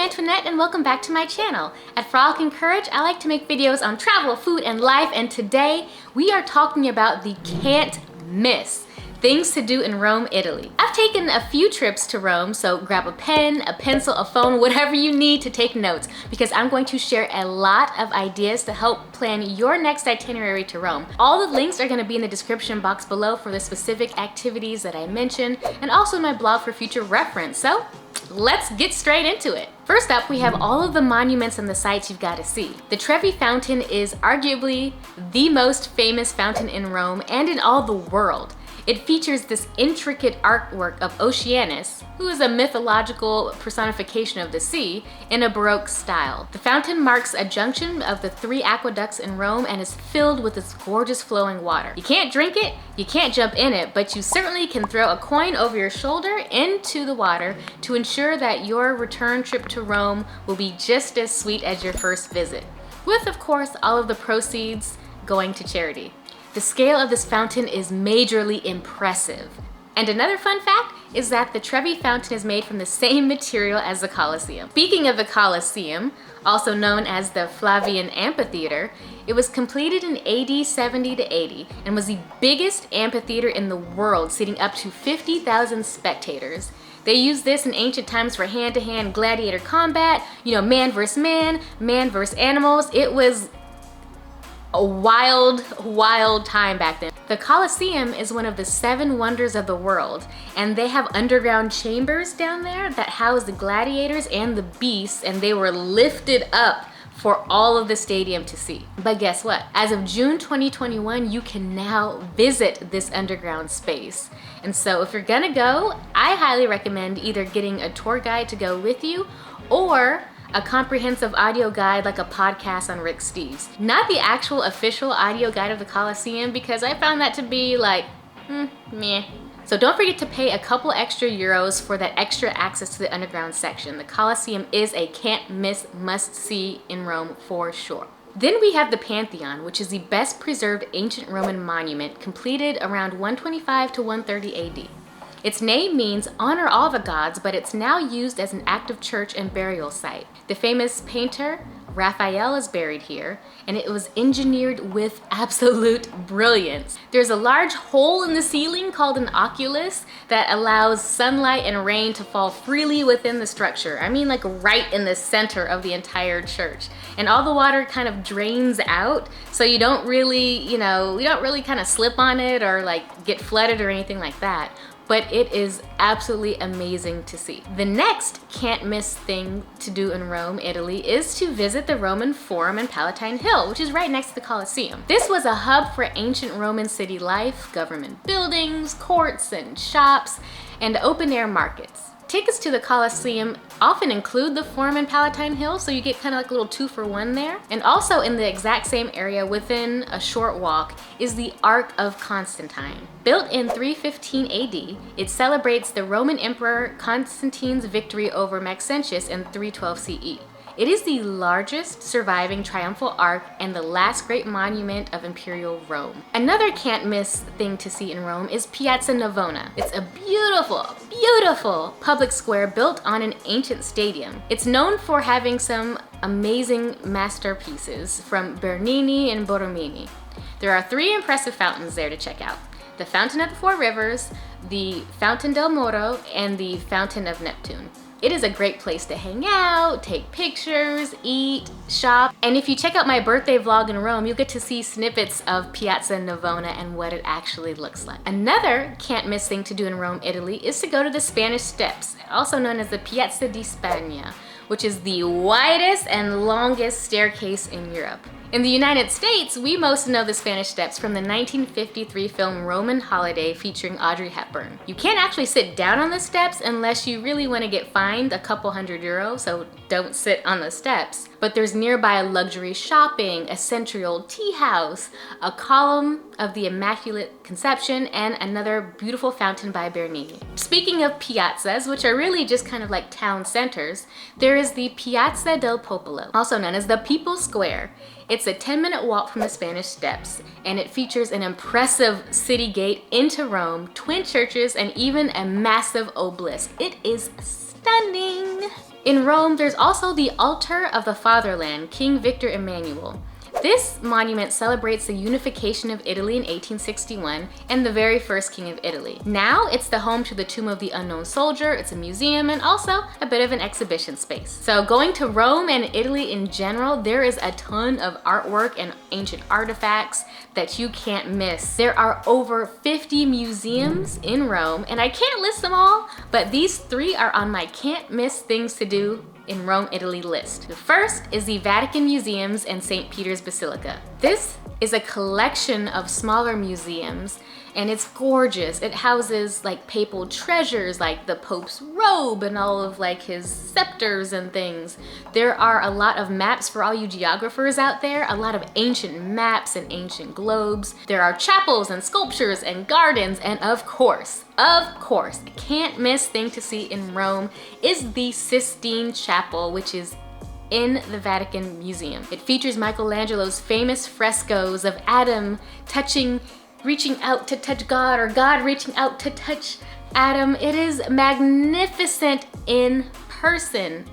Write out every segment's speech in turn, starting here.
Antoinette and welcome back to my channel. At Frolic and Courage, I like to make videos on travel, food, and life, and today we are talking about the can't miss things to do in Rome, Italy. I've taken a few trips to Rome, so grab a pen, a pencil, a phone, whatever you need to take notes, because I'm going to share a lot of ideas to help plan your next itinerary to Rome. All the links are going to be in the description box below for the specific activities that I mentioned, and also my blog for future reference. So let's get straight into it. First up, we have all of the monuments and the sites you've got to see. The Trevi Fountain is arguably the most famous fountain in Rome and in all the world. It features this intricate artwork of Oceanus, who is a mythological personification of the sea, in a Baroque style. The fountain marks a junction of the three aqueducts in Rome and is filled with this gorgeous flowing water. You can't drink it, you can't jump in it, but you certainly can throw a coin over your shoulder into the water to ensure that your return trip to Rome will be just as sweet as your first visit. With, of course, all of the proceeds going to charity. The scale of this fountain is majorly impressive. And another fun fact is that the Trevi Fountain is made from the same material as the Colosseum. Speaking of the Colosseum, also known as the Flavian Amphitheater, it was completed in AD 70 to 80 and was the biggest amphitheater in the world, seating up to 50,000 spectators. They used this in ancient times for hand-to-hand gladiator combat, man versus man, man versus animals. It was a wild time back then. The Colosseum is one of the 7 wonders of the world, and they have underground chambers down there that house the gladiators and the beasts, and they were lifted up for all of the stadium to see. But guess what? As of June 2021, you can now visit this underground space. And so if you're gonna go, I highly recommend either getting a tour guide to go with you or a comprehensive audio guide like a podcast on Rick Steves. Not the actual official audio guide of the Colosseum, because I found that to be like, meh. So don't forget to pay a couple extra euros for that extra access to the underground section. The Colosseum is a can't miss, must see in Rome for sure. Then we have the Pantheon, which is the best preserved ancient Roman monument, completed around 125 to 130 AD. Its name means honor all the gods, but it's now used as an active church and burial site. The famous painter Raphael is buried here, and it was engineered with absolute brilliance. There's a large hole in the ceiling called an oculus that allows sunlight and rain to fall freely within the structure. I mean, like right in the center of the entire church. And all the water kind of drains out, so you don't really, kind of slip on it or like get flooded or anything like that. But it is absolutely amazing to see. The next can't miss thing to do in Rome, Italy, is to visit the Roman Forum and Palatine Hill, which is right next to the Colosseum. This was a hub for ancient Roman city life, government buildings, courts and shops, and open-air markets. Tickets to the Colosseum often include the Forum and Palatine Hill, so you get kind of like a little 2-for-1 there. And also in the exact same area within a short walk is the Ark of Constantine. Built in 315 AD, it celebrates the Roman Emperor Constantine's victory over Maxentius in 312 CE. It is the largest surviving triumphal arch and the last great monument of Imperial Rome. Another can't miss thing to see in Rome is Piazza Navona. It's a beautiful public square built on an ancient stadium. It's known for having some amazing masterpieces from Bernini and Borromini. There are 3 impressive fountains there to check out: the Fountain of the Four Rivers, the Fountain del Moro, and the Fountain of Neptune. It is a great place to hang out, take pictures, eat, shop. And if you check out my birthday vlog in Rome, you'll get to see snippets of Piazza Navona and what it actually looks like. Another can't miss thing to do in Rome, Italy, is to go to the Spanish Steps, also known as the Piazza di Spagna, which is the widest and longest staircase in Europe. In the United States, we most know the Spanish Steps from the 1953 film Roman Holiday featuring Audrey Hepburn. You can't actually sit down on the steps unless you really want to get fined a couple €100, so don't sit on the steps. But there's nearby luxury shopping, a century-old tea house, a column of the Immaculate Conception, and another beautiful fountain by Bernini. Speaking of piazzas, which are really just kind of like town centers, there is the Piazza del Popolo, also known as the People's Square. It's a 10-minute walk from the Spanish Steps, and it features an impressive city gate into Rome, twin churches, and even a massive obelisk. It is stunning. In Rome, there's also the Altar of the Fatherland, King Victor Emmanuel. This monument celebrates the unification of Italy in 1861 and the very first king of Italy. Now it's the home to the Tomb of the Unknown Soldier, it's a museum, and also a bit of an exhibition space. So going to Rome and Italy in general, there is a ton of artwork and ancient artifacts that you can't miss. There are over 50 museums in Rome, and I can't list them all, but these 3 are on my can't miss things to do in Rome, Italy list. The first is the Vatican Museums and St. Peter's Basilica. This is a collection of smaller museums, and it's gorgeous. It houses like papal treasures like the Pope's robe and all of like his scepters and things. There are a lot of maps for all you geographers out there, a lot of ancient maps and ancient globes. There are chapels and sculptures and gardens, and of course, a can't miss thing to see in Rome is the Sistine Chapel, which is in the Vatican Museum. It features Michelangelo's famous frescoes of Adam reaching out to touch God, or God reaching out to touch Adam. It is magnificent in person.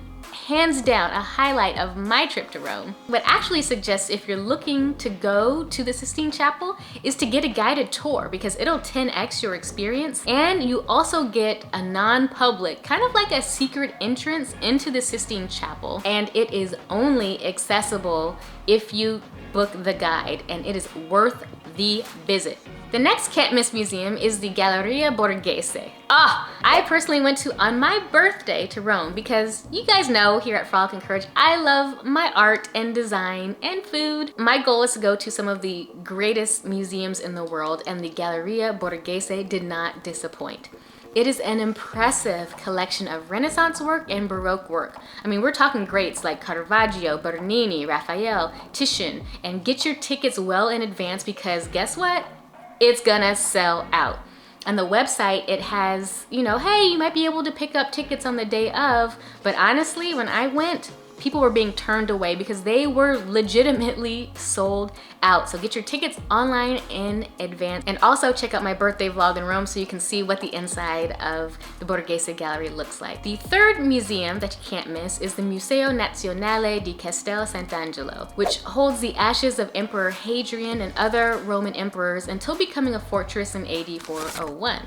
Hands down, a highlight of my trip to Rome. What actually suggests, if you're looking to go to the Sistine Chapel, is to get a guided tour, because it'll 10x your experience, and you also get a non-public, kind of like a secret entrance into the Sistine Chapel, and it is only accessible if you book the guide, and it is worth the visit. The next can't miss museum is the Galleria Borghese. I personally went to on my birthday to Rome, because you guys know here at Frolic and Courage, I love my art and design and food. My goal is to go to some of the greatest museums in the world, and the Galleria Borghese did not disappoint. It is an impressive collection of Renaissance work and Baroque work. I mean, we're talking greats like Caravaggio, Bernini, Raphael, Titian, and get your tickets well in advance, because guess what? It's gonna sell out. On the website, it has, hey, you might be able to pick up tickets on the day of, but honestly, when I went, people were being turned away because they were legitimately sold out. So get your tickets online in advance, and also check out my birthday vlog in Rome so you can see what the inside of the Borghese Gallery looks like. The third museum that you can't miss is the Museo Nazionale di Castel Sant'Angelo, which holds the ashes of Emperor Hadrian and other Roman emperors until becoming a fortress in AD 401.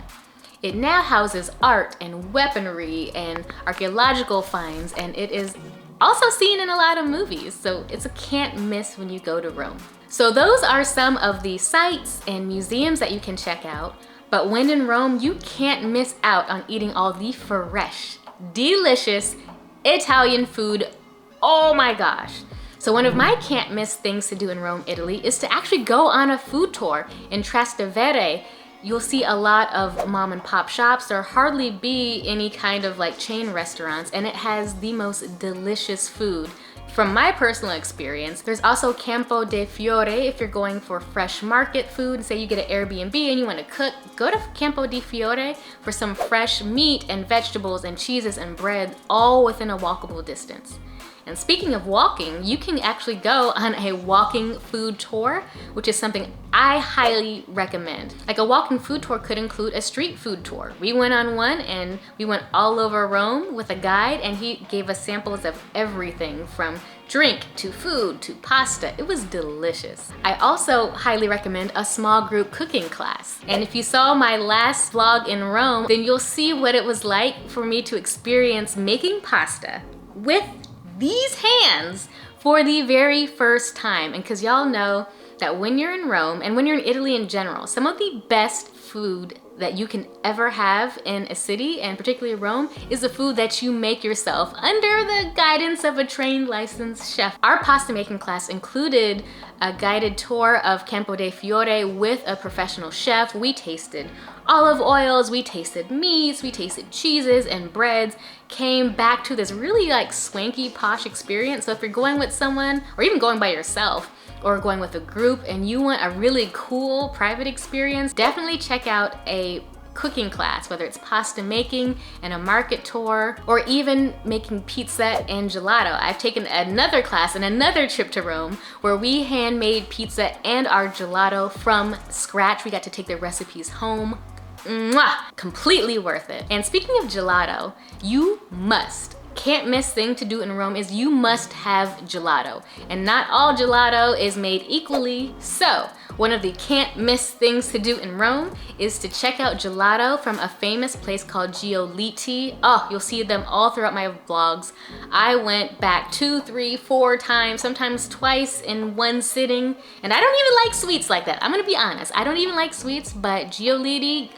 It now houses art and weaponry and archaeological finds, and it is also seen in a lot of movies, so it's a can't miss when you go to Rome. So those are some of the sites and museums that you can check out, but when in Rome, you can't miss out on eating all the fresh, delicious Italian food. Oh my gosh. So one of my can't miss things to do in Rome, Italy is to actually go on a food tour in Trastevere. You'll see a lot of mom and pop shops. There hardly be any kind of like chain restaurants, and it has the most delicious food. From my personal experience, there's also Campo de Fiore if you're going for fresh market food. Say you get an Airbnb and you want to cook, go to Campo di Fiore for some fresh meat and vegetables and cheeses and bread, all within a walkable distance. And speaking of walking, you can actually go on a walking food tour, which is something I highly recommend. Like, a walking food tour could include a street food tour. We went on one, and we went all over Rome with a guide, and he gave us samples of everything from drink to food to pasta. It was delicious. I also highly recommend a small group cooking class. And if you saw my last vlog in Rome, then you'll see what it was like for me to experience making pasta with these hands for the very first time. And because y'all know that when you're in Rome, and when you're in Italy in general, some of the best food that you can ever have in a city, and particularly Rome, is the food that you make yourself under the guidance of a trained licensed chef. Our pasta making class included a guided tour of Campo de Fiore with a professional chef. We tasted olive oils, we tasted meats, we tasted cheeses and breads, came back to this really like swanky posh experience. So if you're going with someone, or even going by yourself, or going with a group, and you want a really cool private experience, definitely check out a cooking class, whether it's pasta making and a market tour, or even making pizza and gelato. I've taken another class and another trip to Rome where we handmade pizza and our gelato from scratch. We got to take the recipes home. Mwah! Completely worth it. And speaking of gelato, you must can't miss thing to do in Rome is you must have gelato. And not all gelato is made equally. So one of the can't miss things to do in Rome is to check out gelato from a famous place called Giolitti. Oh, you'll see them all throughout my vlogs. I went back 2, 3, 4 times, sometimes twice in one sitting. And I don't even like sweets like that. I'm gonna be honest. I don't even like sweets, but Giolitti,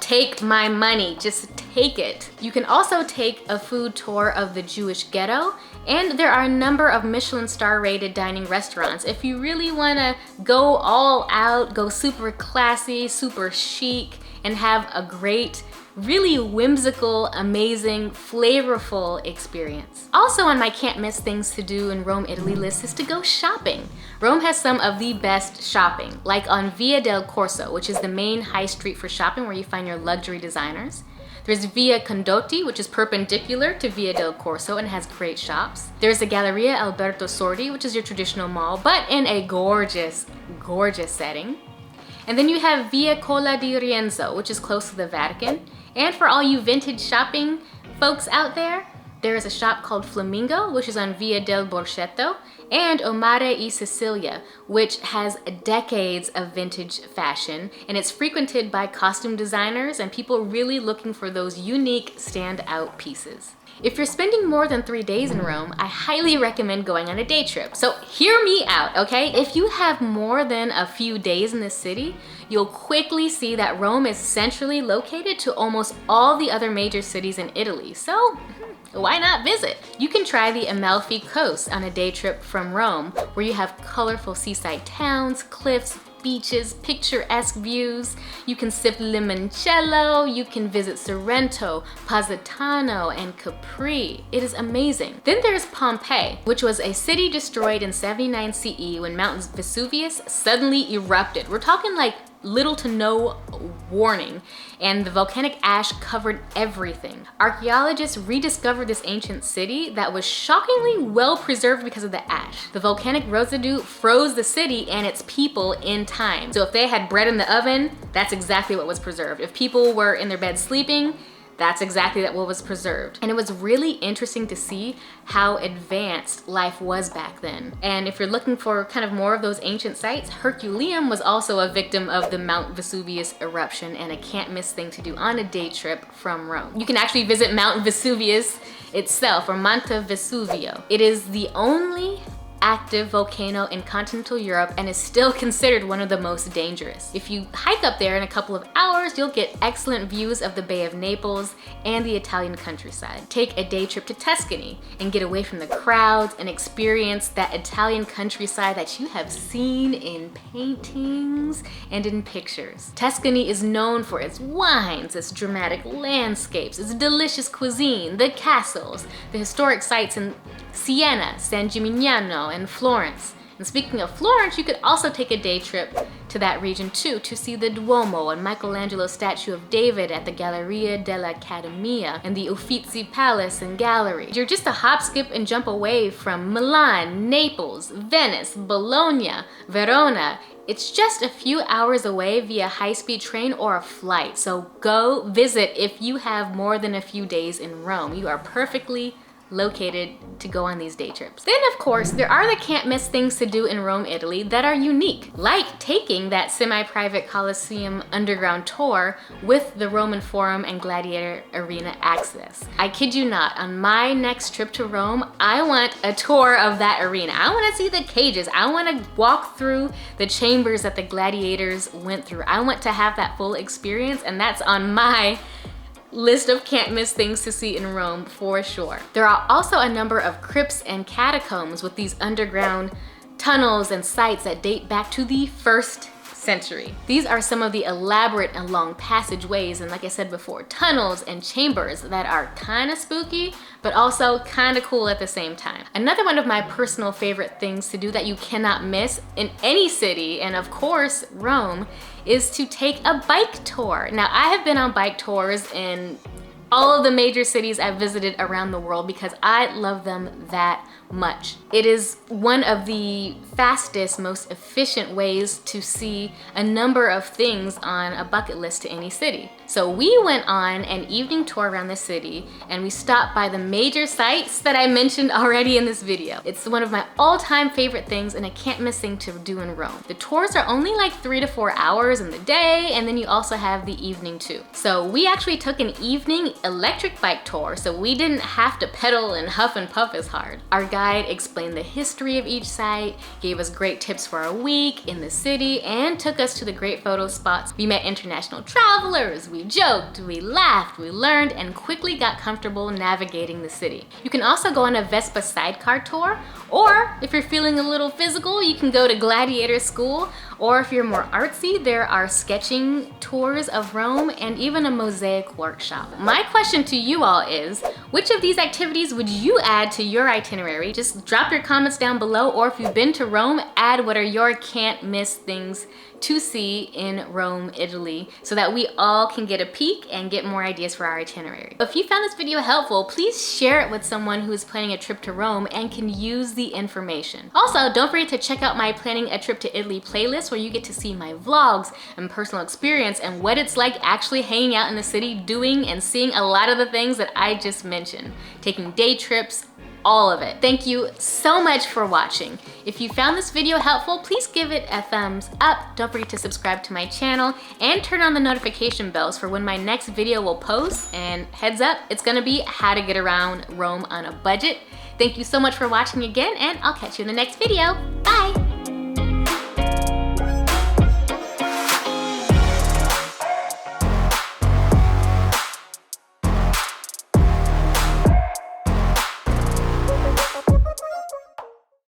take my money, just take it. You can also take a food tour of the Jewish ghetto, and there are a number of Michelin star rated dining restaurants. If you really wanna go all out, go super classy, super chic, and have a great, really whimsical, amazing, flavorful experience. Also on my can't miss things to do in Rome, Italy list is to go shopping. Rome has some of the best shopping, like on Via del Corso, which is the main high street for shopping where you find your luxury designers. There's Via Condotti, which is perpendicular to Via del Corso and has great shops. There's the Galleria Alberto Sordi, which is your traditional mall, but in a gorgeous, gorgeous setting. And then you have Via Cola Di Rienzo, which is close to the Vatican. And for all you vintage shopping folks out there, there is a shop called Flamingo, which is on Via del Borchetto, and Omare e Sicilia, which has decades of vintage fashion, and it's frequented by costume designers and people really looking for those unique standout pieces. If you're spending more than 3 days in Rome, I highly recommend going on a day trip. So hear me out, okay? If you have more than a few days in the city, you'll quickly see that Rome is centrally located to almost all the other major cities in Italy. So why not visit? You can try the Amalfi Coast on a day trip from Rome, where you have colorful seaside towns, cliffs, beaches, picturesque views. You can sip limoncello, you can visit Sorrento, Positano, and Capri. It is amazing. Then there's Pompeii, which was a city destroyed in 79 CE when Mount Vesuvius suddenly erupted. We're talking like little to no warning, and the volcanic ash covered everything. Archaeologists rediscovered this ancient city that was shockingly well preserved because of the ash. The volcanic residue froze the city and its people in time. So if they had bread in the oven, that's exactly what was preserved. If people were in their bed sleeping, that's exactly what was preserved. And it was really interesting to see how advanced life was back then. And if you're looking for kind of more of those ancient sites, Herculaneum was also a victim of the Mount Vesuvius eruption and a can't miss thing to do on a day trip from Rome. You can actually visit Mount Vesuvius itself, or Monte Vesuvio. It is the only active volcano in continental Europe and is still considered one of the most dangerous. If you hike up there in a couple of hours, you'll get excellent views of the Bay of Naples and the Italian countryside. Take a day trip to Tuscany and get away from the crowds and experience that Italian countryside that you have seen in paintings and in pictures. Tuscany is known for its wines, its dramatic landscapes, its delicious cuisine, the castles, the historic sites in Siena, San Gimignano, and Florence. And speaking of Florence, you could also take a day trip to that region too, to see the Duomo and Michelangelo's statue of David at the Galleria dell'Accademia and the Uffizi Palace and Gallery. You're just a hop, skip, and jump away from Milan, Naples, Venice, Bologna, Verona. It's just a few hours away via high-speed train or a flight. So go visit if you have more than a few days in Rome. You are perfectly located to go on these day trips. Then of course, there are the can't miss things to do in Rome, Italy that are unique, like taking that semi-private Colosseum underground tour with the Roman Forum and Gladiator Arena access. I kid you not, on my next trip to Rome, I want a tour of that arena. I want to see the cages. I want to walk through the chambers that the gladiators went through. I want to have that full experience, and that's on my list of can't miss things to see in Rome for sure. There are also a number of crypts and catacombs with these underground tunnels and sites that date back to the 1st century. These are some of the elaborate and long passageways and, like I said before, tunnels and chambers that are kind of spooky but also kind of cool at the same time. Another one of my personal favorite things to do that you cannot miss in any city, and of course Rome, is to take a bike tour. Now, I have been on bike tours in all of the major cities I've visited around the world because I love them that much. It is one of the fastest, most efficient ways to see a number of things on a bucket list to any city. So we went on an evening tour around the city and we stopped by the major sites that I mentioned already in this video. It's one of my all-time favorite things and a can't miss thing to do in Rome. The tours are only like 3 to 4 hours in the day, and then you also have the evening too. So we actually took an evening electric bike tour, so we didn't have to pedal and huff and puff as hard. Our guide explained the history of each site, gave us great tips for our week in the city, and took us to the great photo spots. We met international travelers, we joked, we laughed, we learned, and quickly got comfortable navigating the city. You can also go on a Vespa sidecar tour, or if you're feeling a little physical, you can go to Gladiator School, or if you're more artsy, there are sketching tours of Rome and even a mosaic workshop. My question to you all is, which of these activities would you add to your itinerary? Just drop your comments down below, or if you've been to Rome, add what are your can't miss things to see in Rome, Italy, so that we all can get a peek and get more ideas for our itinerary. If you found this video helpful, please share it with someone who is planning a trip to Rome and can use the information. Also, don't forget to check out my Planning a Trip to Italy playlist, where you get to see my vlogs and personal experience and what it's like actually hanging out in the city, doing and seeing a lot of the things that I just mentioned, taking day trips, all of it. Thank you so much for watching. If you found this video helpful, please give it a thumbs up. Don't forget to subscribe to my channel and turn on the notification bells for when my next video will post. And heads up, it's gonna be how to get around Rome on a budget. Thank you so much for watching again, and I'll catch you in the next video. Bye.